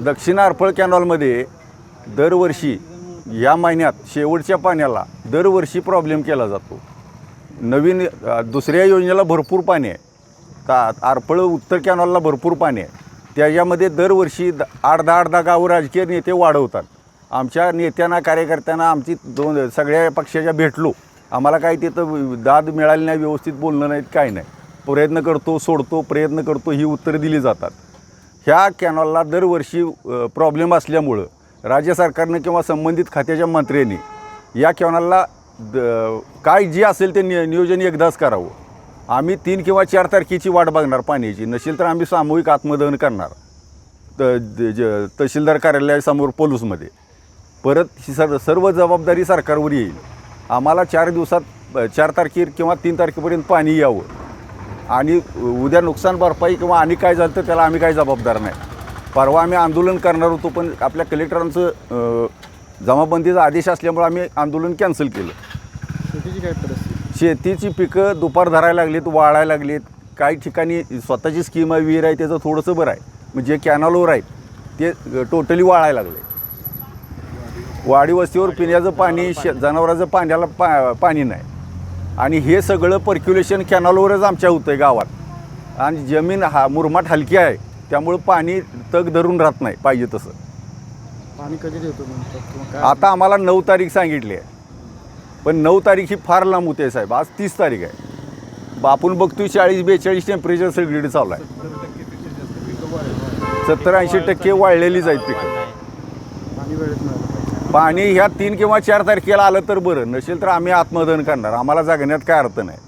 दक्षिण आरपळ कॅनॉलमध्ये दरवर्षी या महिन्यात शेवटच्या पाण्याला दरवर्षी प्रॉब्लेम केला जातो. नवीन दुसऱ्या योजनेला भरपूर पाणी आहे, आरपळ उत्तर कॅनॉलला भरपूर पाणी आहे. त्याच्यामध्ये दरवर्षी 8-10 गावं राजकीय नेते वाढवतात. आमच्या नेत्यांना कार्यकर्त्यांना आमची सगळ्या पक्षाच्या भेटलो, आम्हाला काही तिथं दाद मिळाली नाही, व्यवस्थित बोलणं नाहीत, काय नाही. प्रयत्न करतो, सोडतो, प्रयत्न करतो, ही उत्तरं दिली जातात. ह्या कॅनॉलला दरवर्षी प्रॉब्लेम असल्यामुळं राज्य सरकारनं किंवा संबंधित खात्याच्या मंत्र्यांनी या कॅनॉलला काय जे असेल ते नियोजन एकदाच करावं. आम्ही 3 किंवा 4 तारखेची वाट बघणार पाण्याची, नसेल तर आम्ही सामूहिक आत्मदहन करणार तहसीलदार कार्यालयासमोर पोलूसमध्ये. परत ही सर्व जबाबदारी सरकारवर येईल. आम्हाला 4 दिवसात 4 तारखे किंवा 3 तारखेपर्यंत पाणी यावं आणि उद्या नुकसान भरपाई किंवा आणि काय झालं तर त्याला आम्ही काही जबाबदार नाही. परवा आम्ही आंदोलन करणार होतो, पण आपल्या कलेक्टरांचं जमाबंदीचा आदेश असल्यामुळे आम्ही आंदोलन कॅन्सल केलं. शेतीची काय परिस्थिती? शेतीची पिकं दुपार धरायला लागलीत, वाळायला लागलीत. काही ठिकाणी स्वतःची स्कीम आहे, विहीर आहे, त्याचं थोडंसं बरं आहे. म्हणजे कॅनॉलवर आहेत ते टोटली वाळायला लागले. वाडी वस्तीवर पिण्याचं पाणी, जनावरांचं पाण्याला पाणी नाही. आणि हे सगळं पर्क्युलेशन कॅनॉलवरच आमच्या होतं आहे गावात. आणि जमीन मुरमाट हलकी आहे, त्यामुळं पाणी तग धरून राहत नाही पाहिजे तसं. पाणी कधी देतो म्हणतात? आता आम्हाला 9 तारीख सांगितली आहे, पण 9 तारीख ही फार लांब होते साहेब. आज 30 तारीख आहे. आपण बघतोय 40-42 टेम्परेचर सगळीकडे चालू आहे. 70-80% वाळलेलीच आहेत पिकं. पाणी वेळेत मिळालं. पाणी ह्या 3 किंवा 4 तारखेला आलं तर बरं, नसेल तर आम्ही आत्मदहन करणार. आम्हाला जगण्यात काय अर्थ नाही.